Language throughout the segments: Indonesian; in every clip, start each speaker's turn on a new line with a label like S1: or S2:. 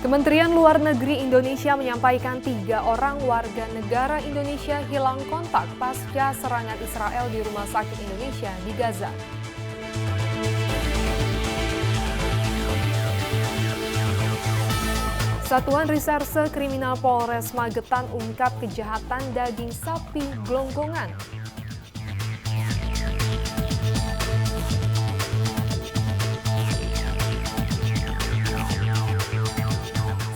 S1: Kementerian Luar Negeri Indonesia menyampaikan 3 orang warga negara Indonesia hilang kontak pasca serangan Israel di Rumah Sakit Indonesia di Gaza. Satuan Reserse Kriminal Polres Magetan ungkap kejahatan daging sapi gelonggongan.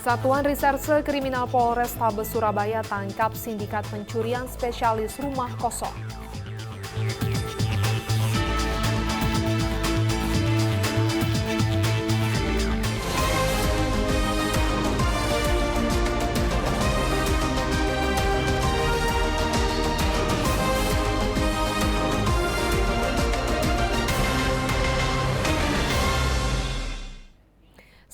S1: Satuan Reserse Kriminal Polrestabes Surabaya tangkap sindikat pencurian spesialis rumah kosong.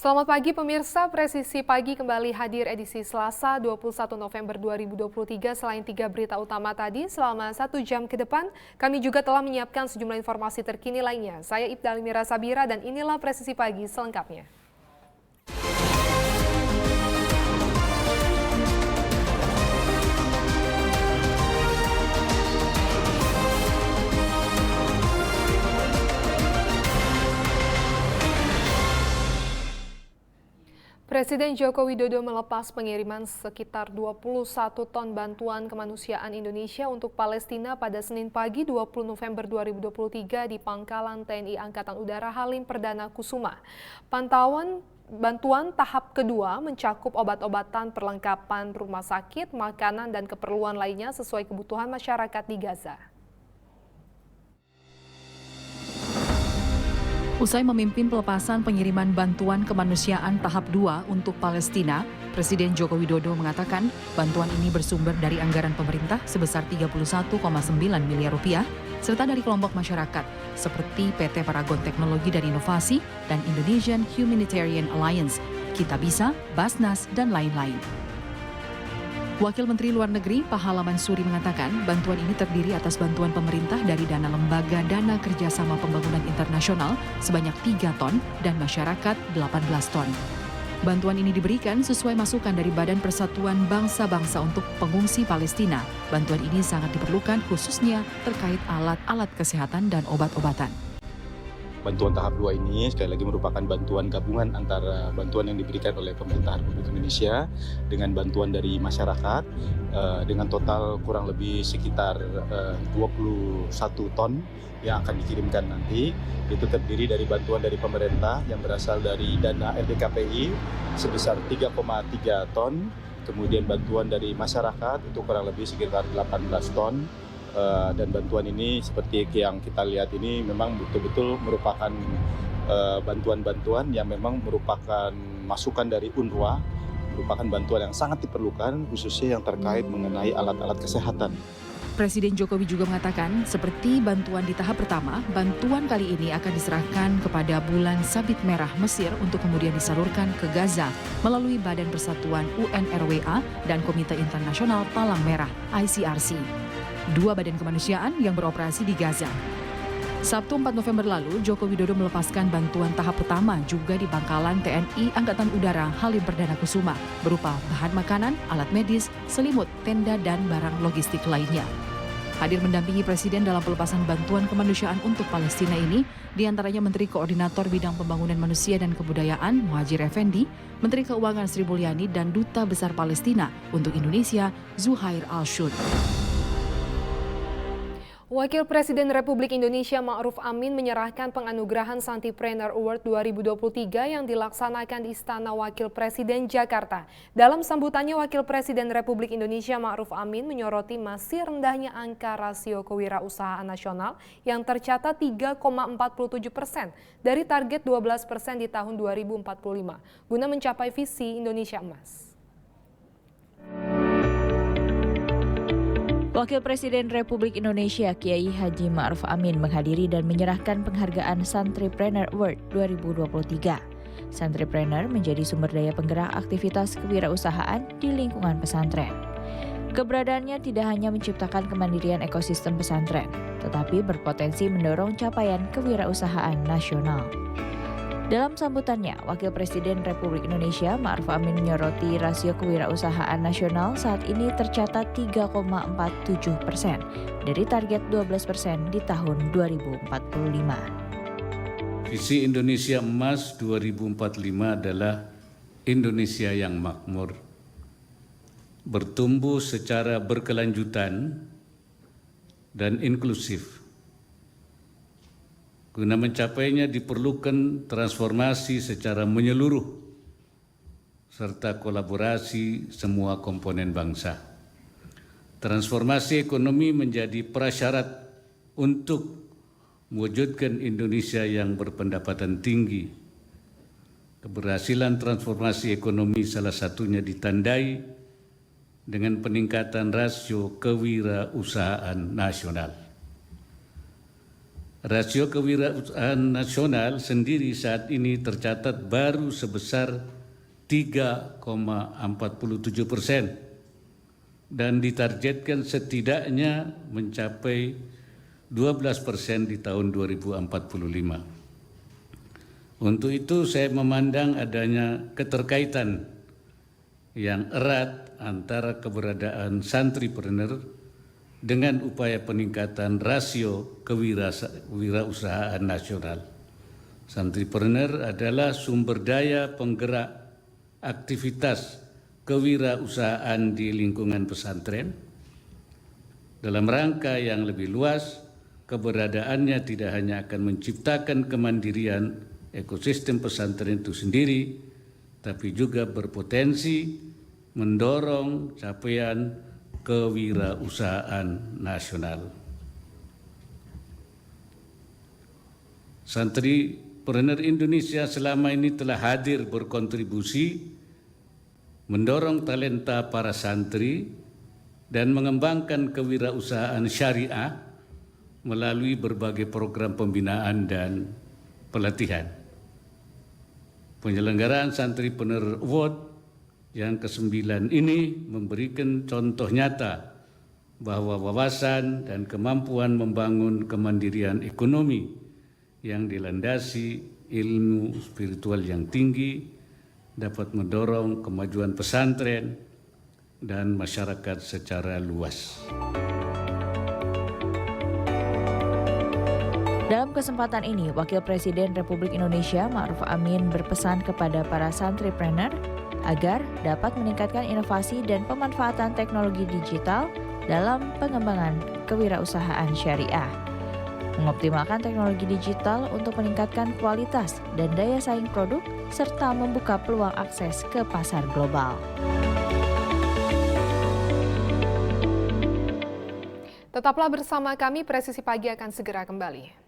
S1: Selamat pagi pemirsa, Presisi Pagi kembali hadir edisi Selasa 21 November 2023. Selain 3 berita utama tadi, selama 1 jam ke depan, kami juga telah menyiapkan sejumlah informasi terkini lainnya. Saya Ibda Almira Sabira dan inilah Presisi Pagi selengkapnya. Presiden Joko Widodo melepas pengiriman sekitar 21 ton bantuan kemanusiaan Indonesia untuk Palestina pada Senin pagi 20 November 2023 di Pangkalan TNI Angkatan Udara Halim Perdana Kusuma. Bantuan tahap kedua mencakup obat-obatan, perlengkapan rumah sakit, makanan, dan keperluan lainnya sesuai kebutuhan masyarakat di Gaza.
S2: Usai memimpin pelepasan pengiriman bantuan kemanusiaan tahap 2 untuk Palestina, Presiden Joko Widodo mengatakan bantuan ini bersumber dari anggaran pemerintah sebesar 31,9 miliar rupiah, serta dari kelompok masyarakat seperti PT Paragon Teknologi dan Inovasi dan Indonesian Humanitarian Alliance, Kita Bisa, Basnas, dan lain-lain. Wakil Menteri Luar Negeri Pahala Mansuri mengatakan bantuan ini terdiri atas bantuan pemerintah dari dana lembaga dana kerjasama pembangunan internasional sebanyak 3 ton dan masyarakat 18 ton. Bantuan ini diberikan sesuai masukan dari Badan Persatuan Bangsa-Bangsa untuk pengungsi Palestina. Bantuan ini sangat diperlukan khususnya terkait alat-alat kesehatan dan obat-obatan.
S3: Bantuan tahap 2 ini sekali lagi merupakan bantuan gabungan antara bantuan yang diberikan oleh pemerintah Republik Indonesia dengan bantuan dari masyarakat dengan total kurang lebih sekitar 21 ton yang akan dikirimkan nanti. Itu terdiri dari bantuan dari pemerintah yang berasal dari dana LDKPI sebesar 3,3 ton, kemudian bantuan dari masyarakat itu kurang lebih sekitar 18 ton. Dan bantuan ini seperti yang kita lihat ini memang betul-betul merupakan bantuan-bantuan yang memang merupakan masukan dari UNRWA, merupakan bantuan yang sangat diperlukan khususnya yang terkait mengenai alat-alat kesehatan.
S2: Presiden Jokowi juga mengatakan seperti bantuan di tahap pertama, bantuan kali ini akan diserahkan kepada Bulan Sabit Merah Mesir untuk kemudian disalurkan ke Gaza melalui Badan Persatuan UNRWA dan Komite Internasional Palang Merah ICRC. 2 badan kemanusiaan yang beroperasi di Gaza. Sabtu 4 November lalu, Joko Widodo melepaskan bantuan tahap pertama juga di Pangkalan TNI Angkatan Udara Halim Perdana Kusuma berupa bahan makanan, alat medis, selimut, tenda, dan barang logistik lainnya. Hadir mendampingi Presiden dalam pelepasan bantuan kemanusiaan untuk Palestina ini, diantaranya Menteri Koordinator Bidang Pembangunan Manusia dan Kebudayaan Muhadjir Effendi, Menteri Keuangan Sri Mulyani, dan Duta Besar Palestina untuk Indonesia Zuhair Al-Shud.
S1: Wakil Presiden Republik Indonesia Ma'ruf Amin menyerahkan penganugerahan Santipreneur Award 2023 yang dilaksanakan di Istana Wakil Presiden Jakarta. Dalam sambutannya, Wakil Presiden Republik Indonesia Ma'ruf Amin menyoroti masih rendahnya angka rasio kewirausahaan nasional yang tercatat 3,47% dari target 12% di tahun 2045, guna mencapai visi Indonesia Emas.
S4: Wakil Presiden Republik Indonesia Kiai Haji Ma'ruf Amin menghadiri dan menyerahkan penghargaan Santipreneur Award 2023. Santipreneur menjadi sumber daya penggerak aktivitas kewirausahaan di lingkungan pesantren. Keberadaannya tidak hanya menciptakan kemandirian ekosistem pesantren, tetapi berpotensi mendorong capaian kewirausahaan nasional. Dalam sambutannya, Wakil Presiden Republik Indonesia Ma'ruf Amin menyoroti rasio kewirausahaan nasional saat ini tercatat 3,47% dari target 12% di tahun 2045.
S5: Visi Indonesia Emas 2045 adalah Indonesia yang makmur, bertumbuh secara berkelanjutan dan inklusif. Guna mencapainya diperlukan transformasi secara menyeluruh serta kolaborasi semua komponen bangsa. Transformasi ekonomi menjadi prasyarat untuk mewujudkan Indonesia yang berpendapatan tinggi. Keberhasilan transformasi ekonomi salah satunya ditandai dengan peningkatan rasio kewirausahaan nasional. Rasio kewirausahaan nasional sendiri saat ini tercatat baru sebesar 3,47% dan ditargetkan setidaknya mencapai 12% di tahun 2045. Untuk itu saya memandang adanya keterkaitan yang erat antara keberadaan santripreneur dengan upaya peningkatan rasio kewirausahaan nasional. Santripreneur adalah sumber daya penggerak aktivitas kewirausahaan di lingkungan pesantren. Dalam rangka yang lebih luas, keberadaannya tidak hanya akan menciptakan kemandirian ekosistem pesantren itu sendiri, tapi juga berpotensi mendorong capaian kewirausahaan nasional. Santripreneur Indonesia selama ini telah hadir berkontribusi mendorong talenta para santri dan mengembangkan kewirausahaan syariah melalui berbagai program pembinaan dan pelatihan. Penyelenggaraan Santripreneur Award yang ke-9 ini memberikan contoh nyata bahwa wawasan dan kemampuan membangun kemandirian ekonomi yang dilandasi ilmu spiritual yang tinggi dapat mendorong kemajuan pesantren dan masyarakat secara luas.
S4: Dalam kesempatan ini, Wakil Presiden Republik Indonesia Ma'ruf Amin berpesan kepada para santripreneur agar dapat meningkatkan inovasi dan pemanfaatan teknologi digital dalam pengembangan kewirausahaan syariah. Mengoptimalkan teknologi digital untuk meningkatkan kualitas dan daya saing produk serta membuka peluang akses ke pasar global.
S1: Tetaplah bersama kami, Presisi Pagi akan segera kembali.